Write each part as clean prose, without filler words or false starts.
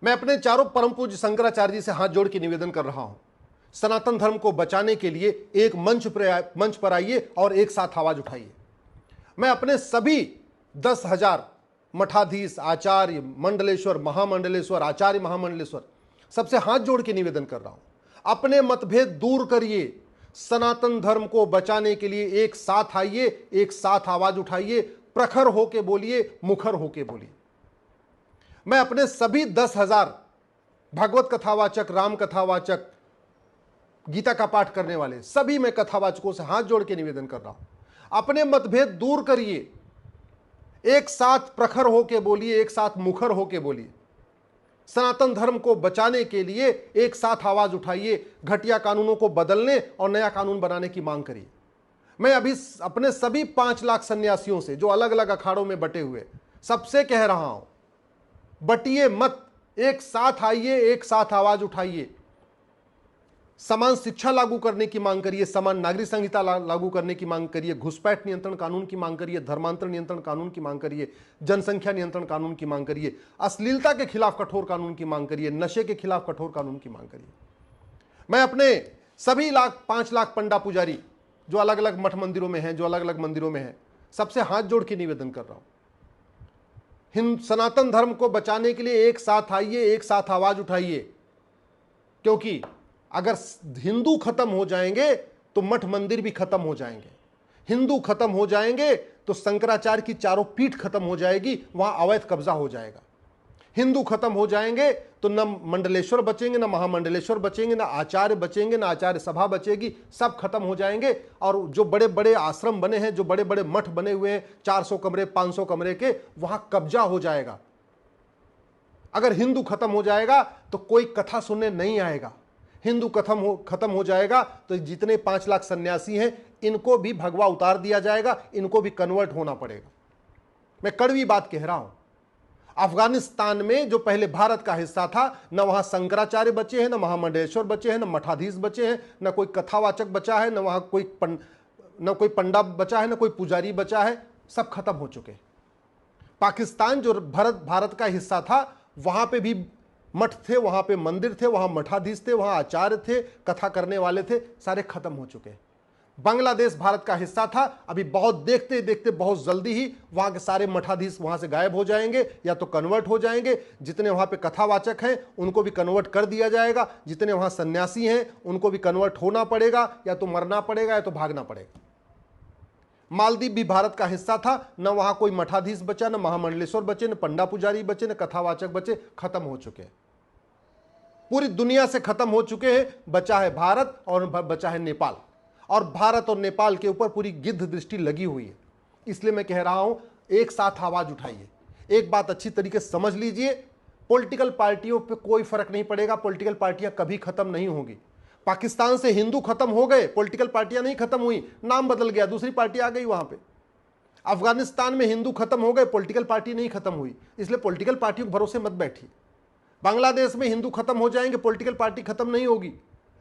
मैं अपने चारों परम पूज्य शंकराचार्य जी से हाथ जोड़ के निवेदन कर रहा हूं, सनातन धर्म को बचाने के लिए एक मंच पर आइए और एक साथ आवाज उठाइए। मैं अपने सभी 10,000 मठाधीश, आचार्य, मंडलेश्वर, महामंडलेश्वर, आचार्य महामंडलेश्वर सबसे हाथ जोड़ के निवेदन कर रहा हूं, अपने मतभेद दूर करिए, सनातन धर्म को बचाने के लिए एक साथ आइए, एक साथ आवाज उठाइए, प्रखर होके बोलिए, मुखर होके बोलिए। मैं अपने सभी 10,000 भागवत कथावाचक, राम कथावाचक, गीता का पाठ करने वाले सभी मैं कथावाचकों से हाथ जोड़ के निवेदन कर रहा हूं, अपने मतभेद दूर करिए, एक साथ प्रखर होके बोलिए, एक साथ मुखर होके बोलिए। सनातन धर्म को बचाने के लिए एक साथ आवाज उठाइए, घटिया कानूनों को बदलने और नया कानून बनाने की मांग करिए। मैं अभी अपने सभी 5 लाख सन्यासियों से जो अलग अलग अखाड़ों में बटे हुए सबसे कह रहा हूं, बटिए मत, एक साथ आइए, एक साथ आवाज उठाइए। समान शिक्षा लागू करने की मांग करिए, समान नागरिक संहिता लागू करने की मांग करिए, घुसपैठ नियंत्रण कानून की मांग करिए, धर्मांतर नियंत्रण कानून की मांग करिए, जनसंख्या नियंत्रण कानून की मांग करिए, अश्लीलता के खिलाफ कठोर कानून की मांग करिए, नशे के खिलाफ कठोर कानून की मांग करिए। मैं अपने सभी 5 लाख पंडा पुजारी जो अलग अलग मठ मंदिरों में हैं, जो अलग अलग मंदिरों में हैं, सबसे हाथ जोड़ के निवेदन कर रहा हूं, सनातन धर्म को बचाने के लिए एक साथ आइए, एक साथ आवाज उठाइए। क्योंकि अगर हिंदू खत्म हो जाएंगे तो मठ मंदिर भी खत्म हो जाएंगे, हिंदू खत्म हो जाएंगे तो शंकराचार्य की चारों पीठ खत्म हो जाएगी, वहां अवैध कब्जा हो जाएगा। हिंदू खत्म हो जाएंगे तो न मंडलेश्वर बचेंगे, न महामंडलेश्वर बचेंगे, न आचार्य बचेंगे, न आचार्य सभा बचेगी, सब खत्म हो जाएंगे। और जो बड़े बड़े आश्रम बने हैं, जो बड़े बड़े मठ बने हुए हैं 400 कमरे 500 कमरे के, वहां कब्जा हो जाएगा। अगर हिंदू खत्म हो जाएगा तो कोई कथा सुनने नहीं आएगा। हिंदू खत्म हो जाएगा तो जितने 5 लाख सन्यासी हैं इनको भी भगवा उतार दिया जाएगा, इनको भी कन्वर्ट होना पड़ेगा। मैं कड़वी बात कह रहा हूं। अफगानिस्तान में जो पहले भारत का हिस्सा था, न वहां शंकराचार्य बचे हैं, न महामंडलेश्वर बचे हैं, न मठाधीश बचे हैं, न कोई कथावाचक बचा है, न वहां कोई पंडा बचा है, न कोई पुजारी बचा है, सब खत्म हो चुके हैं। पाकिस्तान जो भारत का हिस्सा था, वहां पे भी मठ थे, वहां पे मंदिर थे, वहां मठाधीश थे, वहां आचार्य थे, कथा करने वाले थे, सारे खत्म हो चुके हैं। बांग्लादेश भारत का हिस्सा था, अभी बहुत देखते देखते बहुत जल्दी ही वहां के सारे मठाधीश वहां से गायब हो जाएंगे या तो कन्वर्ट हो जाएंगे। जितने वहां पे कथावाचक हैं उनको भी कन्वर्ट कर दिया जाएगा, जितने वहां सन्यासी हैं उनको भी कन्वर्ट होना पड़ेगा, या तो मरना पड़ेगा या तो भागना पड़ेगा। मालदीव भी भारत का हिस्सा था, न वहां कोई मठाधीश बचा, न महामंडलेश्वर बचे, न पंडा पुजारी बचे, न कथावाचक बचे, खत्म हो चुके हैं। पूरी दुनिया से खत्म हो चुके हैं। बचा है भारत और बचा है नेपाल, और भारत और नेपाल के ऊपर पूरी गिद्ध दृष्टि लगी हुई है। इसलिए मैं कह रहा हूं, एक साथ आवाज उठाइए। एक बात अच्छी तरीके से समझ लीजिए, पॉलिटिकल पार्टियों पे कोई फर्क नहीं पड़ेगा, पॉलिटिकल पार्टियां कभी खत्म नहीं होंगी। पाकिस्तान से हिंदू खत्म हो गए, पॉलिटिकल पार्टियां नहीं खत्म हुई, नाम बदल गया, दूसरी पार्टी आ गई वहां पे। अफगानिस्तान में हिंदू खत्म हो गए, पॉलिटिकल पार्टी नहीं खत्म हुई, इसलिए पॉलिटिकल पार्टियों के भरोसे मत बैठिए। बांग्लादेश में हिंदू खत्म हो जाएंगे, पॉलिटिकल पार्टी खत्म नहीं होगी,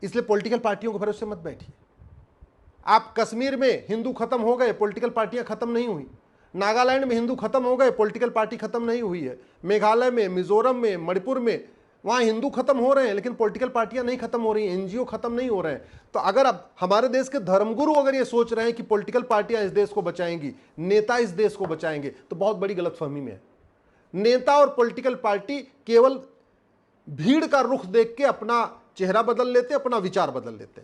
इसलिए पॉलिटिकल पार्टियों के भरोसे मत बैठिए। आप कश्मीर में हिंदू खत्म हो गए, पॉलिटिकल पार्टियां खत्म नहीं हुई। नागालैंड में हिंदू खत्म हो गए, पॉलिटिकल पार्टी खत्म नहीं हुई है। मेघालय में, मिजोरम में, मणिपुर में, वहां हिंदू खत्म हो रहे हैं लेकिन पॉलिटिकल पार्टियां नहीं खत्म हो रही, एनजीओ खत्म नहीं हो रहे हैं। तो अगर अब हमारे देश के धर्मगुरु अगर ये सोच रहे हैं कि पॉलिटिकल पार्टियां इस देश को बचाएंगी, नेता इस देश को बचाएंगे, तो बहुत बड़ी गलतफहमी में है। नेता और पॉलिटिकल पार्टी केवल भीड़ का रुख देख के अपना चेहरा बदल लेते, अपना विचार बदल लेते।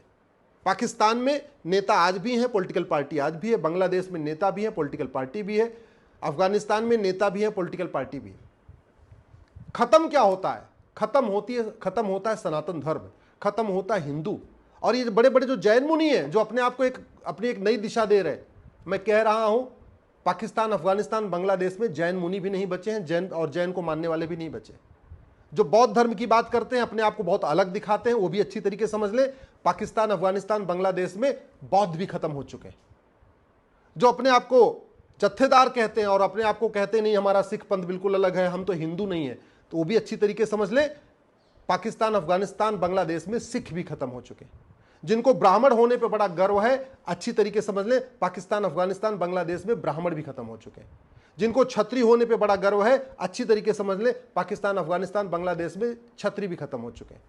पाकिस्तान में नेता आज भी हैं, पॉलिटिकल पार्टी आज भी है। बांग्लादेश में नेता भी है, पॉलिटिकल पार्टी भी है। अफगानिस्तान में नेता भी है, पॉलिटिकल पार्टी भी है। खत्म क्या होता है? खत्म होता है सनातन धर्म, खत्म होता है हिंदू। और ये बड़े बड़े जो जैन मुनि हैं, जो अपने आप को अपनी एक नई दिशा दे रहे हैं, मैं कह रहा हूं पाकिस्तान, अफगानिस्तान, बांग्लादेश में जैन मुनि भी नहीं बचे हैं, जैन को मानने वाले भी नहीं बचे। जो बौद्ध धर्म की बात करते हैं, अपने आप को बहुत अलग दिखाते हैं, वो भी अच्छी तरीके से समझ ले। पाकिस्तान, अफगानिस्तान, बांग्लादेश में बौद्ध भी खत्म हो चुके हैं। जो अपने आप को जत्थेदार कहते हैं और अपने आप को कहते हैं नहीं हमारा सिख पंथ बिल्कुल अलग है, हम तो हिंदू नहीं है, तो वो भी अच्छी तरीके से समझ ले। पाकिस्तान, अफगानिस्तान, बांग्लादेश में सिख भी खत्म हो चुके हैं। जिनको ब्राह्मण होने पर बड़ा गर्व है, अच्छी तरीके से समझ ले, पाकिस्तान, अफगानिस्तान, बांग्लादेश में ब्राह्मण भी खत्म हो चुके हैं। जिनको छतरी होने पे बड़ा गर्व है, अच्छी तरीके समझ ले, पाकिस्तान, अफगानिस्तान, बांग्लादेश में छतरी भी खत्म हो चुके हैं।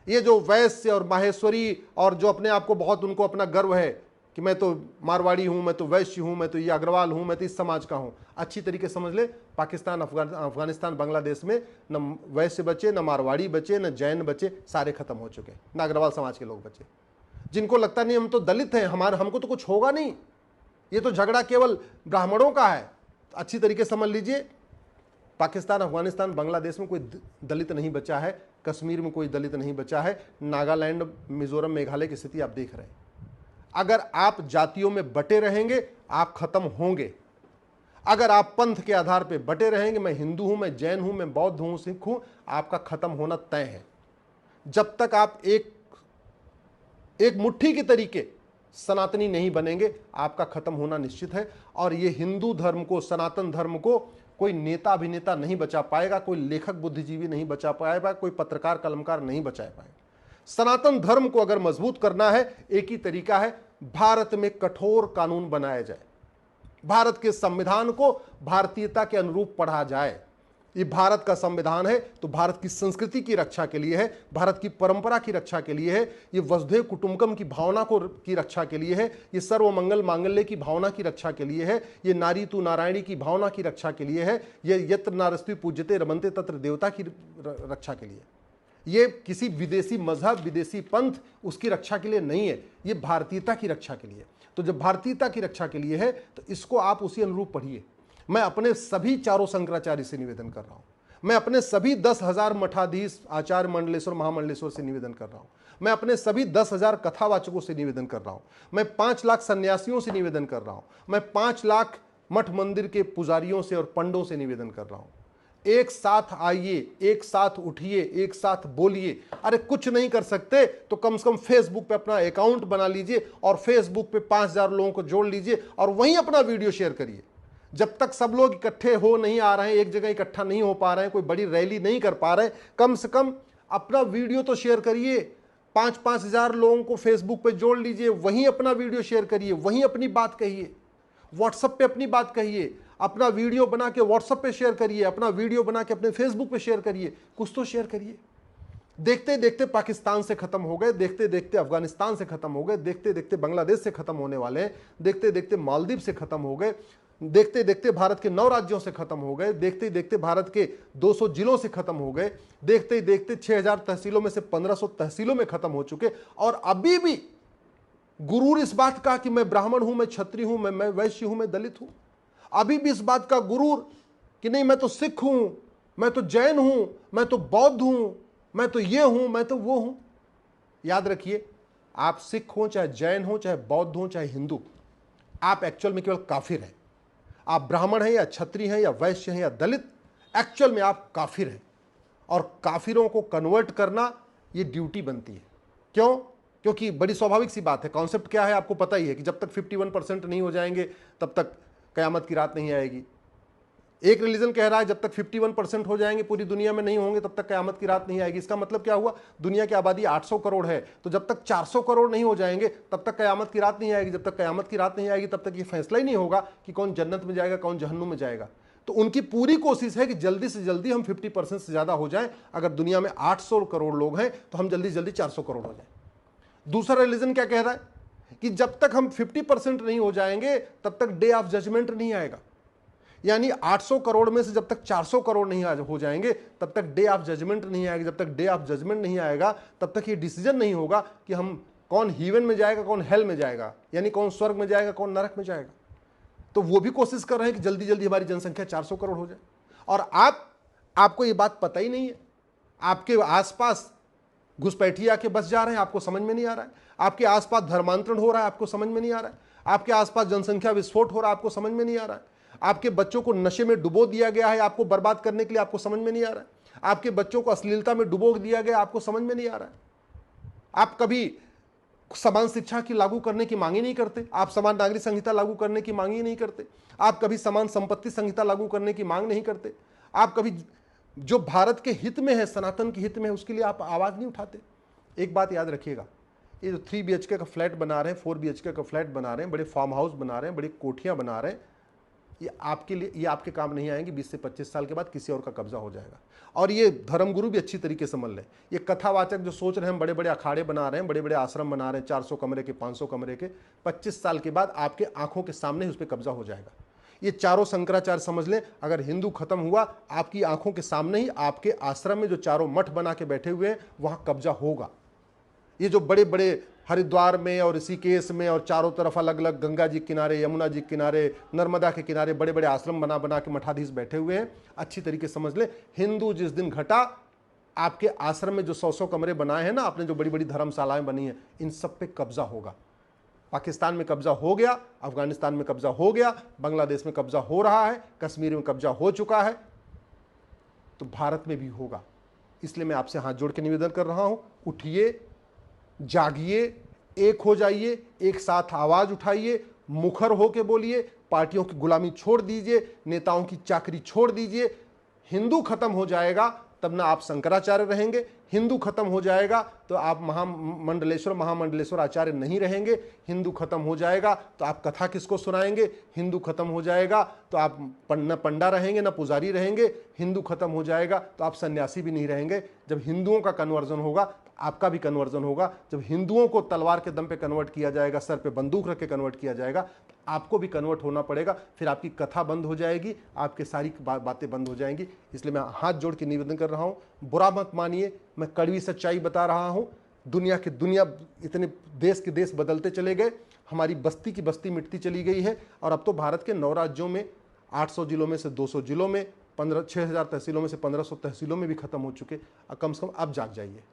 ये जो वैश्य और माहेश्वरी और जो अपने आप को बहुत, उनको अपना गर्व है कि मैं तो मारवाड़ी हूं, मैं तो वैश्य हूं, मैं तो ये अग्रवाल हूं, मैं तो इस समाज का हूं, अच्छी तरीके समझ ले, पाकिस्तान, अफगानिस्तान, बांग्लादेश में न वैश्य बचे, न मारवाड़ी बचे, न जैन बचे, सारे खत्म हो चुके हैं, न अग्रवाल समाज के लोग बचे। जिनको लगता नहीं हम तो दलित हैं, हमको तो कुछ होगा नहीं, ये तो झगड़ा केवल ब्राह्मणों का है, अच्छी तरीके समझ लीजिए, पाकिस्तान, अफगानिस्तान, बांग्लादेश में कोई दलित नहीं बचा है, कश्मीर में कोई दलित नहीं बचा है, नागालैंड, मिजोरम, मेघालय की स्थिति आप देख रहे हैं। अगर आप जातियों में बटे रहेंगे, आप खत्म होंगे। अगर आप पंथ के आधार पर बटे रहेंगे, मैं हिंदू हूं, मैं जैन हूं, मैं बौद्ध हूं, सिख हूं, आपका खत्म होना तय है। जब तक आप एक मुट्ठी के तरीके सनातनी नहीं बनेंगे, आपका खत्म होना निश्चित है। और ये हिंदू धर्म को, सनातन धर्म को कोई नेता अभिनेता नहीं बचा पाएगा, कोई लेखक बुद्धिजीवी नहीं बचा पाएगा, कोई पत्रकार कलमकार नहीं बचा पाएगा। सनातन धर्म को अगर मजबूत करना है, एक ही तरीका है, भारत में कठोर कानून बनाया जाए, भारत के संविधान को भारतीयता के अनुरूप पढ़ा जाए। ये भारत का संविधान है तो भारत की संस्कृति की रक्षा के लिए है, भारत की परंपरा की रक्षा के लिए है, ये वसुधैव कुटुंबकम की भावना की रक्षा के लिए है, ये सर्वमंगल मांगल्य की भावना की रक्षा के लिए है, ये नारी तू नारायणी की भावना की रक्षा के लिए है, ये यत्र नारस्ति पूज्यते रमन्ते तत्र देवता की रक्षा के लिए। ये किसी विदेशी मजहब, विदेशी पंथ उसकी रक्षा के लिए नहीं है, ये भारतीयता की रक्षा के लिए। तो जब भारतीयता की रक्षा के लिए है तो इसको आप उसी अनुरूप पढ़िए। मैं अपने सभी चारों शंकराचार्य से निवेदन कर रहा हूं, मैं अपने सभी 10,000 मठाधीश, आचार्य, मंडलेश्वर, महामंडलेश्वर से निवेदन कर रहा हूं, मैं अपने सभी 10,000 कथावाचकों से निवेदन कर रहा हूं, मैं 5 लाख सन्यासियों से निवेदन कर रहा हूं, मैं 5 लाख मठ मंदिर के पुजारियों से और पंडों से निवेदन कर रहा हूं। एक साथ आइए, एक साथ उठिए, एक साथ बोलिए। अरे कुछ नहीं कर सकते तो कम से कम फेसबुक पे अपना अकाउंट बना लीजिए और फेसबुक पे 5,000 लोगों को जोड़ लीजिए और वहीं अपना वीडियो शेयर करिए। जब तक सब लोग इकट्ठे हो नहीं आ रहे हैं, एक जगह इकट्ठा नहीं हो पा रहे हैं, कोई बड़ी रैली नहीं कर पा रहे हैं, कम से कम अपना वीडियो तो शेयर करिए। 5-5 हजार लोगों को फेसबुक पे जोड़ लीजिए, वहीं अपना वीडियो शेयर करिए, वहीं अपनी बात कहिए, व्हाट्सएप पे अपनी बात कहिए, अपना वीडियो बना के व्हाट्सएप पे शेयर करिए, अपना वीडियो बना के अपने फेसबुक पे शेयर करिए, कुछ तो शेयर करिए। देखते देखते पाकिस्तान से खत्म हो गए, देखते देखते अफगानिस्तान से खत्म हो गए, देखते देखते बांग्लादेश से खत्म होने वाले हैं, देखते देखते मालदीव से खत्म हो गए, देखते देखते भारत के 9 राज्यों से खत्म हो गए, देखते देखते भारत के 200 जिलों से खत्म हो गए, देखते देखते 6,000 तहसीलों में से 1,500 तहसीलों में खत्म हो चुके। और अभी भी गुरूर इस बात का कि मैं ब्राह्मण हूं, मैं क्षत्रिय हूं, मैं वैश्य हूं, मैं दलित हूं। अभी भी इस बात का गुरूर कि नहीं मैं तो सिख हूं, मैं तो जैन हूं, मैं तो बौद्ध हूं, मैं तो ये हूं, मैं तो वो हूं। याद रखिए, आप सिख हो, चाहे जैन हो, चाहे बौद्ध हो, चाहे हिंदू, आप एक्चुअल में केवल काफिर हैं। आप ब्राह्मण हैं या क्षत्रिय हैं या वैश्य हैं या दलित, एक्चुअल में आप काफिर हैं। और काफिरों को कन्वर्ट करना ये ड्यूटी बनती है। क्यों? क्योंकि बड़ी स्वाभाविक सी बात है। कॉन्सेप्ट क्या है आपको पता ही है कि जब तक 51% नहीं हो जाएंगे तब तक कयामत की रात नहीं आएगी। एक रिलीजन कह रहा है जब तक 51% हो जाएंगे पूरी दुनिया में नहीं होंगे तब तक कयामत की रात नहीं आएगी। इसका मतलब क्या हुआ? दुनिया की आबादी 800 करोड़ है, तो जब तक 400 करोड़ नहीं हो जाएंगे तब तक कयामत की रात नहीं आएगी। जब तक कयामत की रात नहीं आएगी तब तक ये फैसला ही नहीं होगा कि कौन जन्नत में जाएगा, कौन जहन्नुम में जाएगा। तो उनकी पूरी कोशिश है कि जल्दी से जल्दी हम 50% से ज्यादा हो जाएं। अगर दुनिया में 800 करोड़ लोग हैं तो हम जल्दी जल्दी 400 करोड़ हो जाए। दूसरा रिलीजन क्या कह रहा है कि जब तक हम 50% नहीं हो जाएंगे तब तक डे ऑफ जजमेंट नहीं आएगा। यानी 800 करोड़ में से जब तक 400 करोड़ नहीं हो जाएंगे तब तक डे ऑफ जजमेंट नहीं आएगा। जब तक डे ऑफ जजमेंट नहीं आएगा तब तक ये डिसीजन नहीं होगा कि हम कौन हेवन में जाएगा, कौन हेल में जाएगा, यानी कौन स्वर्ग में जाएगा, कौन नरक में जाएगा। तो वो भी कोशिश कर रहे हैं कि जल्दी जल्दी हमारी जनसंख्या 400 करोड़ हो जाए। और आपको ये बात पता ही नहीं है। आपके आसपास घुसपैठिए आके बस जा रहे हैं, आपको समझ में नहीं आ रहा है। आपके आसपास धर्मांतरण हो रहा है, आपको समझ में नहीं आ रहा है। आपके आसपास जनसंख्या विस्फोट हो रहा है, आपको समझ में नहीं आ रहा है। आपके बच्चों को नशे में डुबो दिया गया है, आपको बर्बाद करने के लिए, आपको समझ में नहीं आ रहा है। आपके बच्चों को अश्लीलता में डुबो दिया गया, आपको समझ में नहीं आ रहा है। आप कभी समान शिक्षा की लागू करने की मांग ही नहीं करते, आप समान नागरिक संहिता लागू करने की मांग ही नहीं करते, आप कभी समान संपत्ति संहिता लागू करने की मांग नहीं करते, आप कभी जो भारत के हित में है, सनातन के हित में है, उसके लिए आप आवाज नहीं उठाते। एक बात याद रखिएगा, ये जो 3 BHK का फ्लैट बना रहे हैं, 4 BHK का फ्लैट बना रहे हैं, बड़े फार्म हाउस बना रहे हैं, बड़ी कोठियां बना रहे हैं, ये आपके लिए, ये आपके काम नहीं आएंगे। 20 से 25 साल के बाद किसी और का कब्जा हो जाएगा। और ये धर्मगुरु भी अच्छी तरीके से समझ लें, ये कथावाचक जो सोच रहे हैं, बड़े बड़े अखाड़े बना रहे हैं, बड़े बड़े आश्रम बना रहे हैं, 400 कमरे के, 500 कमरे के, 25 साल के बाद आपके आंखों के सामने ही उस पर कब्जा हो जाएगा। ये चारों शंकराचार्य समझ लें, अगर हिंदू खत्म हुआ, आपकी आंखों के सामने ही आपके आश्रम में जो चारों मठ बना के बैठे हुए हैं वहां कब्जा होगा। ये जो बड़े बड़े हरिद्वार में और ऋषिकेश में और चारों तरफ अलग अलग गंगा जी के किनारे, यमुना जी के किनारे, नर्मदा के किनारे बड़े बड़े आश्रम बना बना के मठाधीश बैठे हुए हैं, अच्छी तरीके से समझ ले, हिंदू जिस दिन घटा, आपके आश्रम में जो 100 कमरे बनाए हैं ना आपने, जो बड़ी बड़ी धर्मशालाएं बनी हैं, इन सब पे कब्जा होगा। पाकिस्तान में कब्जा हो गया, अफगानिस्तान में कब्जा हो गया, बांग्लादेश में कब्जा हो रहा है, कश्मीर में कब्जा हो चुका है, तो भारत में भी होगा। इसलिए मैं आपसे हाथ जोड़ के निवेदन कर रहा हूं, उठिए, जागिए, एक हो जाइए, एक साथ आवाज उठाइए, मुखर होके बोलिए, पार्टियों की गुलामी छोड़ दीजिए, नेताओं की चाकरी छोड़ दीजिए। हिंदू खत्म हो जाएगा तब ना आप शंकराचार्य रहेंगे, हिंदू खत्म हो जाएगा तो आप महामंडलेश्वर आचार्य नहीं रहेंगे, हिंदू खत्म हो जाएगा तो आप कथा किसको सुनाएंगे, हिंदू खत्म हो जाएगा तो आप न पंडा रहेंगे न पुजारी रहेंगे, हिंदू खत्म हो जाएगा तो आप सन्यासी भी नहीं रहेंगे। जब हिंदुओं का कन्वर्जन होगा तो आपका भी कन्वर्जन होगा। जब हिंदुओं को तलवार के दम पे कन्वर्ट किया जाएगा, सर पे बंदूक रख के कन्वर्ट किया जाएगा, तो आपको भी कन्वर्ट होना पड़ेगा। फिर आपकी कथा बंद हो जाएगी, आपके सारी बातें बंद हो जाएंगी। इसलिए मैं हाथ जोड़ के निवेदन कर रहा हूँ, बुरा मत मानिए, मैं कड़वी सच्चाई बता रहा हूँ। दुनिया इतने देश के देश बदलते चले गए, हमारी बस्ती की बस्ती मिटती चली गई है, और अब तो भारत के 9 राज्यों में 800 जिलों में से 200 जिलों में 6000 तहसीलों में से 1500 तहसीलों में भी खत्म हो चुके। कम से कम अब जाग जाइए।